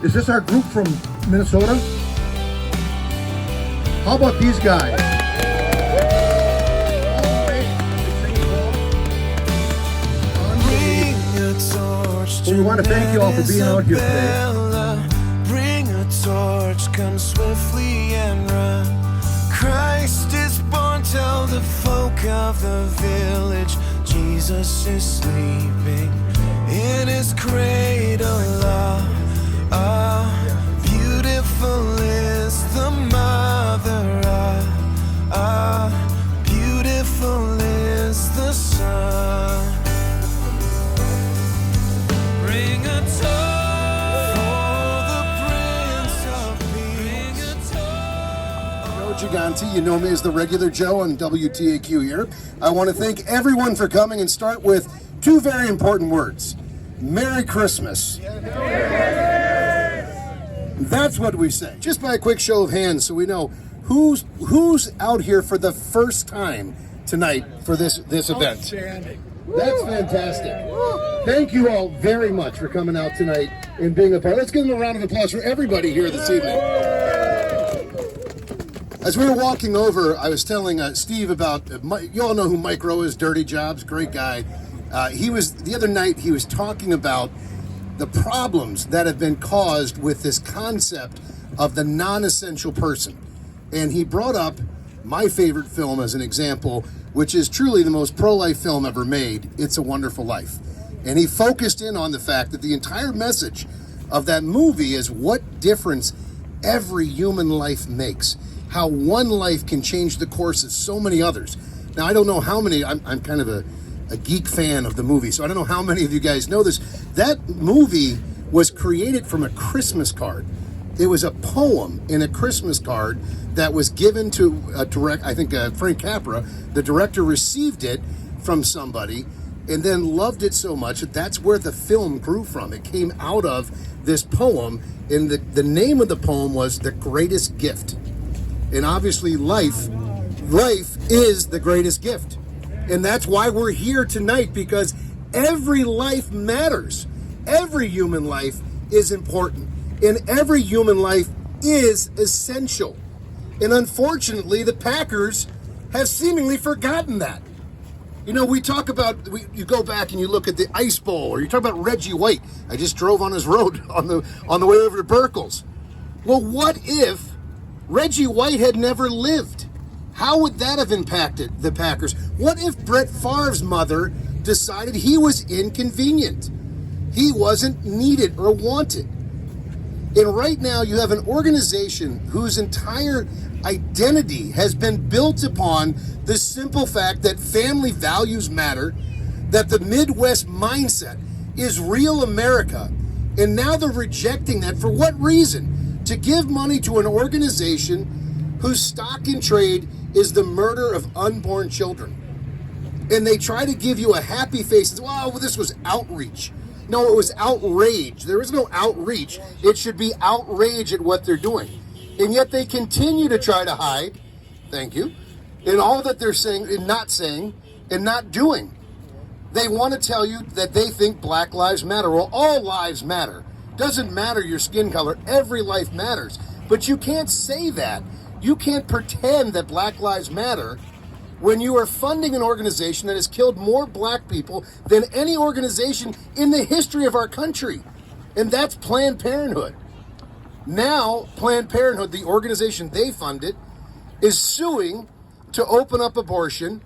Is this our group from Minnesota? How about these guys? Well, we want to thank you all for being out here today. Bring a torch, come swiftly and run. Christ is born, tell the folk of the village. Jesus is sleeping in his cradle. Beautiful is the mother. Beautiful is the son. Bring a torch for the Prince of Peace. Joe Gigante, you know me as the regular Joe on WTAQ here. I want to thank everyone for coming and start with two very important words. Merry Christmas. That's what we say. Just by a quick show of hands so we know who's out here for the first time tonight for this event. Outstanding. That's fantastic. Thank you all very much for coming out tonight and being a part. Let's give them a round of applause for everybody here this evening. As we were walking over, I was telling Steve about, you all know who Mike Rowe is, Dirty Jobs, great guy. The other night, he was talking about the problems that have been caused with this concept of the non-essential person. And he brought up my favorite film as an example, which is truly the most pro-life film ever made, It's a Wonderful Life. And he focused in on the fact that the entire message of that movie is what difference every human life makes, how one life can change the course of so many others. Now, I don't know how many, I'm kind of a geek fan of the movie, so I don't know how many of you guys know this. That movie was created from a Christmas card. It was a poem in a Christmas card that was given to Frank Capra. The director received it from somebody and then loved it so much that that's where the film grew from. It came out of this poem, and the name of the poem was The Greatest Gift. And obviously life is the greatest gift. And that's why we're here tonight, because every life matters. Every human life is important. And every human life is essential. And unfortunately, the Packers have seemingly forgotten that. You know, we talk about, you go back and you look at the Ice Bowl, or you talk about Reggie White. I just drove on his road on the way over to Berkel's. Well, what if Reggie White had never lived? How would that have impacted the Packers? What if Brett Favre's mother decided he was inconvenient? He wasn't needed or wanted. And right now you have an organization whose entire identity has been built upon the simple fact that family values matter, that the Midwest mindset is real America, and now they're rejecting that. For what reason? To give money to an organization whose stock in trade is the murder of unborn children. And they try to give you a happy face. Well, this was outreach. No, it was outrage. There is no outreach. It should be outrage at what they're doing. And yet they continue to try to hide, thank you, in all that they're saying and not doing. They want to tell you that they think Black Lives Matter. Well, all lives matter. Doesn't matter your skin color. Every life matters. But you can't say that. You can't pretend that Black Lives Matter when you are funding an organization that has killed more black people than any organization in the history of our country. And that's Planned Parenthood. Now, Planned Parenthood, the organization they funded, is suing to open up abortion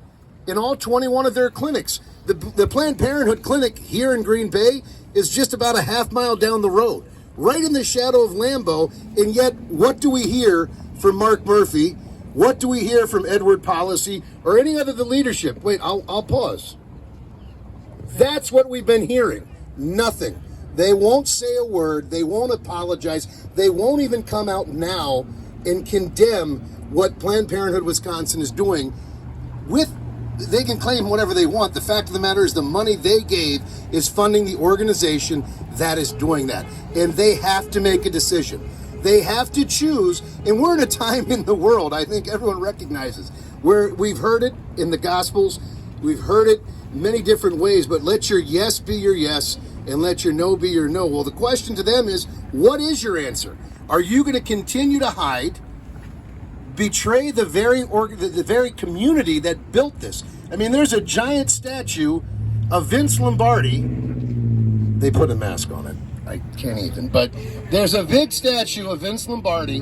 in all 21 of their clinics. The Planned Parenthood clinic here in Green Bay is just about a half mile down the road, right in the shadow of Lambeau. And yet, what do we hear from Mark Murphy? What do we hear from Edward Policy or any other of the leadership? Wait, I'll pause. That's what we've been hearing. Nothing. They won't say a word. They won't apologize. They won't even come out now and condemn what Planned Parenthood Wisconsin is doing. They can claim whatever they want. The fact of the matter is the money they gave is funding the organization that is doing that. And they have to make a decision. They have to choose, and we're in a time in the world, I think everyone recognizes, where we've heard it in the Gospels, we've heard it many different ways, but let your yes be your yes and let your no be your no. Well, the question to them is, what is your answer? Are you going to continue to hide, betray the very community that built this? I mean, there's a giant statue of Vince Lombardi. They put a mask on it. I can't even. But there's a big statue of Vince Lombardi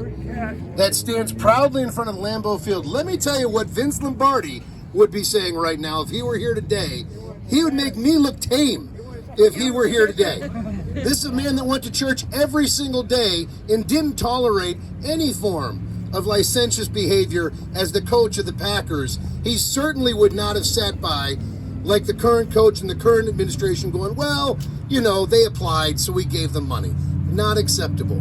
that stands proudly in front of Lambeau Field. Let me tell you what Vince Lombardi would be saying right now if he were here today. He would make me look tame if he were here today. This is a man that went to church every single day and didn't tolerate any form of licentious behavior as the coach of the Packers. He certainly would not have sat by like the current coach and the current administration going, well, you know, they applied, so we gave them money. Not acceptable.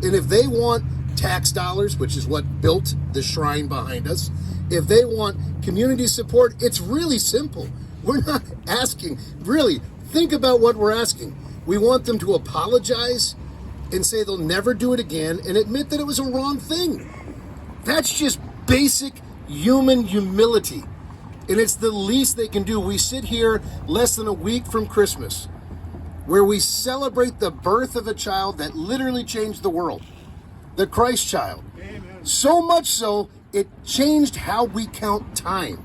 And if they want tax dollars, which is what built the shrine behind us, if they want community support, it's really simple. We're not asking, really, think about what we're asking. We want them to apologize and say they'll never do it again and admit that it was a wrong thing. That's just basic human humility. And it's the least they can do. We sit here less than a week from Christmas, where we celebrate the birth of a child that literally changed the world, the Christ child. Amen. So much so, it changed how we count time.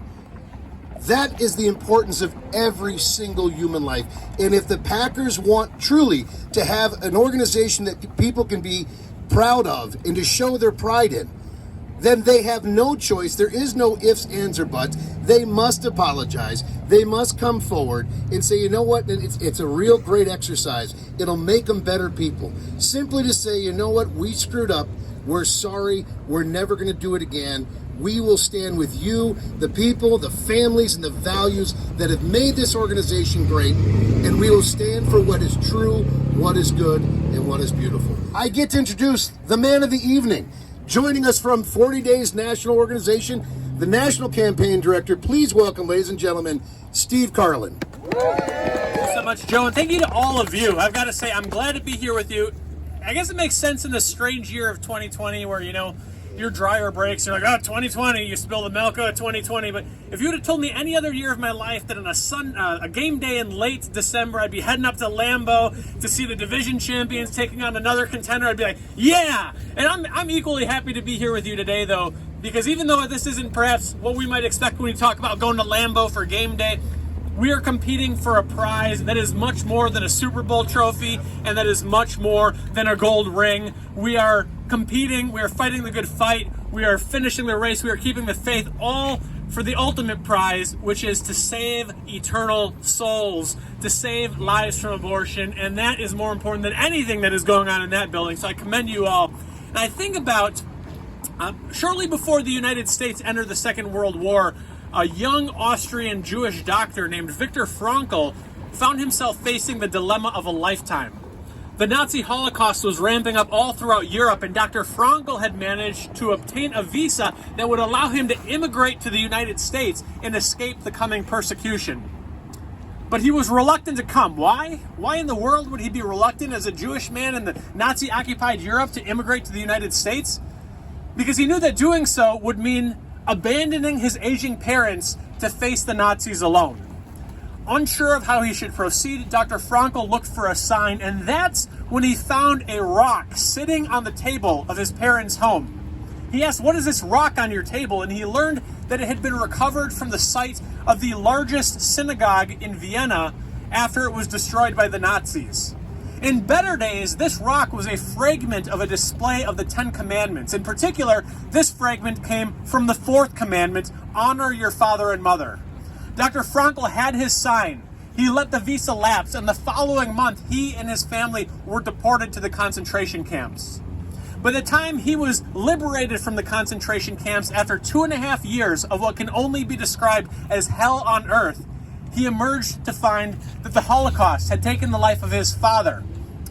That is the importance of every single human life. And if the Packers want truly to have an organization that people can be proud of and to show their pride in, then they have no choice. There is no ifs, ands, or buts. They must apologize. They must come forward and say, you know what, it's a real great exercise. It'll make them better people. Simply to say, you know what, we screwed up. We're sorry. We're never going to do it again. We will stand with you, the people, the families, and the values that have made this organization great. And we will stand for what is true, what is good, and what is beautiful. I get to introduce the man of the evening. Joining us from 40 Days National Organization, the National Campaign Director. Please welcome, ladies and gentlemen, Steve Carlin. Thanks so much, Joe, and thank you to all of you. I've got to say, I'm glad to be here with you. I guess it makes sense in this strange year of 2020 where, you know, your dryer breaks, you're like, oh, 2020, you spill the milk, oh, 2020. But if you would have told me any other year of my life that on a game day in late December, I'd be heading up to Lambeau to see the division champions taking on another contender, I'd be like, yeah! And I'm equally happy to be here with you today, though, because even though this isn't perhaps what we might expect when we talk about going to Lambeau for game day, we are competing for a prize that is much more than a Super Bowl trophy and that is much more than a gold ring. We are competing, we are fighting the good fight, we are finishing the race, we are keeping the faith, all for the ultimate prize, which is to save eternal souls, to save lives from abortion, and that is more important than anything that is going on in that building. So I commend you all. And I think about shortly before the United States entered the Second World War, a young Austrian Jewish doctor named Viktor Frankl found himself facing the dilemma of a lifetime. The Nazi Holocaust was ramping up all throughout Europe, and Dr. Frankl had managed to obtain a visa that would allow him to immigrate to the United States and escape the coming persecution. But he was reluctant to come. Why? Why in the world would he be reluctant as a Jewish man in the Nazi-occupied Europe to immigrate to the United States? Because he knew that doing so would mean abandoning his aging parents to face the Nazis alone. Unsure of how he should proceed, Dr. Frankl looked for a sign, and that's when he found a rock sitting on the table of his parents' home. He asked, "What is this rock on your table?" And he learned that it had been recovered from the site of the largest synagogue in Vienna after it was destroyed by the Nazis. In better days, this rock was a fragment of a display of the Ten Commandments. In particular, this fragment came from the fourth commandment, honor your father and mother. Dr. Frankl had his sign. He let the visa lapse, and the following month, he and his family were deported to the concentration camps. By the time he was liberated from the concentration camps after 2.5 years of what can only be described as hell on earth, he emerged to find that the Holocaust had taken the life of his father,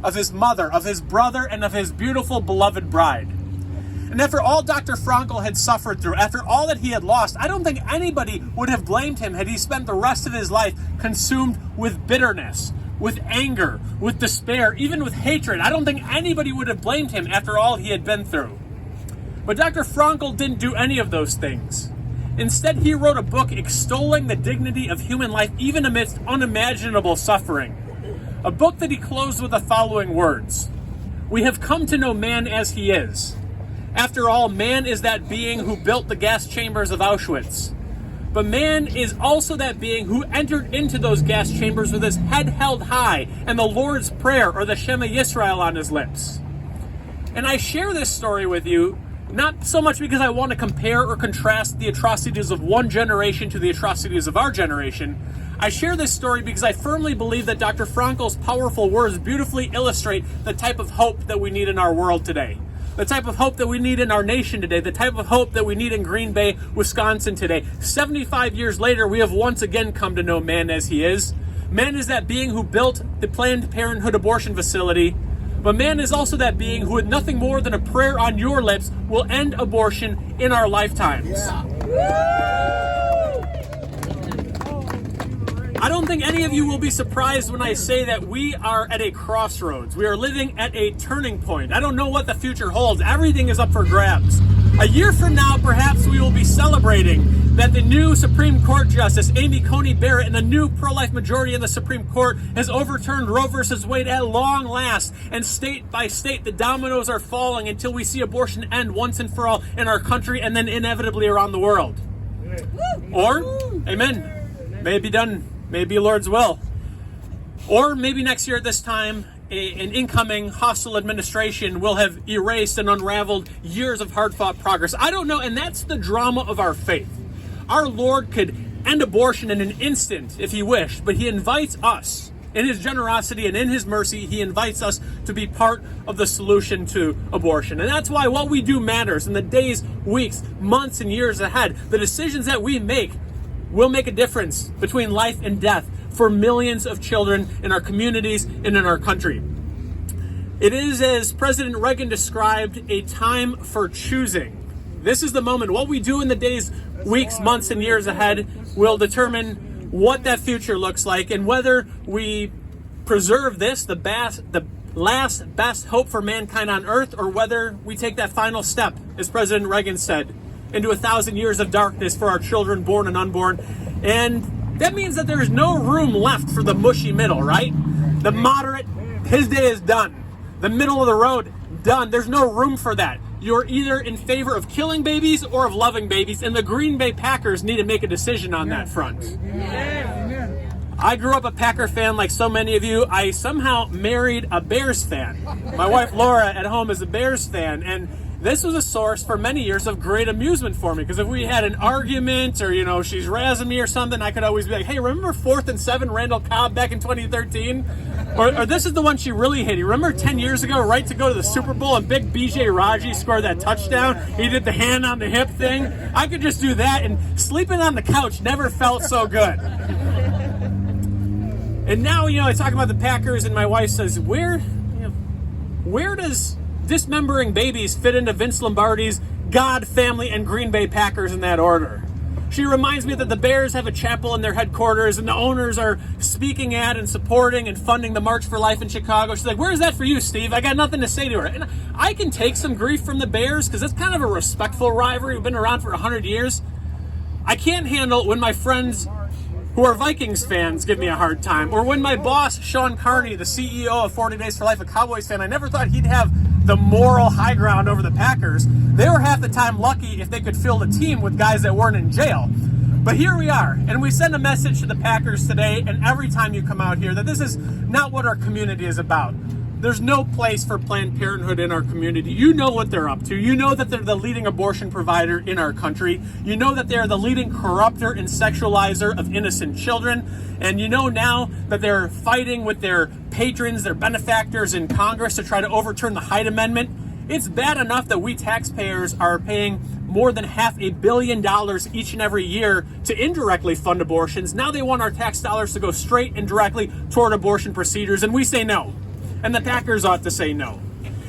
of his mother, of his brother, and of his beautiful beloved bride. And after all Dr. Frankl had suffered through, after all that he had lost, I don't think anybody would have blamed him had he spent the rest of his life consumed with bitterness, with anger, with despair, even with hatred. I don't think anybody would have blamed him after all he had been through. But Dr. Frankl didn't do any of those things. Instead, he wrote a book extolling the dignity of human life even amidst unimaginable suffering. a book that he closed with the following words: "We have come to know man as he is. After all, man is that being who built the gas chambers of Auschwitz. But man is also that being who entered into those gas chambers with his head held high and the Lord's Prayer or the Shema Yisrael on his lips." And I share this story with you not so much because I want to compare or contrast the atrocities of one generation to the atrocities of our generation. I share this story because I firmly believe that Dr. Frankel's powerful words beautifully illustrate the type of hope that we need in our world today. The type of hope that we need in our nation today. The type of hope that we need in Green Bay, Wisconsin today. 75 years later, we have once again come to know man as he is. Man is that being who built the Planned Parenthood abortion facility. But man is also that being who, with nothing more than a prayer on your lips, will end abortion in our lifetimes. I don't think any of you will be surprised when I say that we are at a crossroads. We are living at a turning point. I don't know what the future holds. Everything is up for grabs. A year from now, perhaps we will be celebrating that the new Supreme Court Justice, Amy Coney Barrett, and the new pro-life majority in the Supreme Court has overturned Roe versus Wade at long last. And state by state, the dominoes are falling until we see abortion end once and for all in our country and then inevitably around the world. Or, amen, may it be done. May it be Lord's will. Or maybe next year at this time, an incoming hostile administration will have erased and unraveled years of hard-fought progress. I don't know, and that's the drama of our faith. Our Lord could end abortion in an instant if he wished, but he invites us, in his generosity and in his mercy, he invites us to be part of the solution to abortion. And that's why what we do matters in the days, weeks, months, and years ahead. The decisions that we make will make a difference between life and death for millions of children in our communities and in our country. It is, as President Reagan described, a time for choosing. This is the moment. What we do in the days, weeks, months, and years ahead will determine what that future looks like and whether we preserve this, the last best hope for mankind on earth, or whether we take that final step, as President Reagan said, into 1,000 years of darkness for our children, born and unborn. And that means that there's no room left for the mushy middle, right? The moderate, his day is done. The middle of the road, done. There's no room for that. You're either in favor of killing babies or of loving babies, and the Green Bay Packers need to make a decision on that front. I grew up a Packer fan like so many of you. I somehow married a Bears fan. My wife Laura at home is a Bears fan, and this was a source for many years of great amusement for me, because if we had an argument or, she's razzing me or something, I could always be like, hey, remember 4th and 7 Randall Cobb back in 2013? Or this is the one she really hated. Remember 10 years ago, right to go to the Super Bowl, and big BJ Raji scored that touchdown? He did the hand on the hip thing. I could just do that, and sleeping on the couch never felt so good. And now, I talk about the Packers, and my wife says, where does dismembering babies fit into Vince Lombardi's God, family, and Green Bay Packers in that order? She reminds me that the Bears have a chapel in their headquarters, and the owners are speaking at and supporting and funding the March for Life in Chicago. She's like, where's that for you, Steve? I got nothing to say to her. And I can take some grief from the Bears because it's kind of a respectful rivalry. We've been around for 100 years. I can't handle it when my friends who are Vikings fans give me a hard time, or when my boss, Sean Carney, the CEO of 40 Days for Life, a Cowboys fan, I never thought he'd have the moral high ground over the Packers. They were half the time lucky if they could fill the team with guys that weren't in jail. But here we are, and we send a message to the Packers today, and every time you come out here, that this is not what our community is about. There's no place for Planned Parenthood in our community. You know what they're up to. You know that they're the leading abortion provider in our country. You know that they're the leading corrupter and sexualizer of innocent children. And you know now that they're fighting with their patrons, their benefactors in Congress to try to overturn the Hyde Amendment. It's bad enough that we taxpayers are paying more than $500 million each and every year to indirectly fund abortions. Now they want our tax dollars to go straight and directly toward abortion procedures, and we say no. And the Packers ought to say no.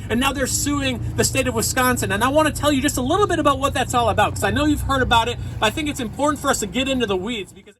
And now they're suing the state of Wisconsin. And I want to tell you just a little bit about what that's all about, because I know you've heard about it. I think it's important for us to get into the weeds, because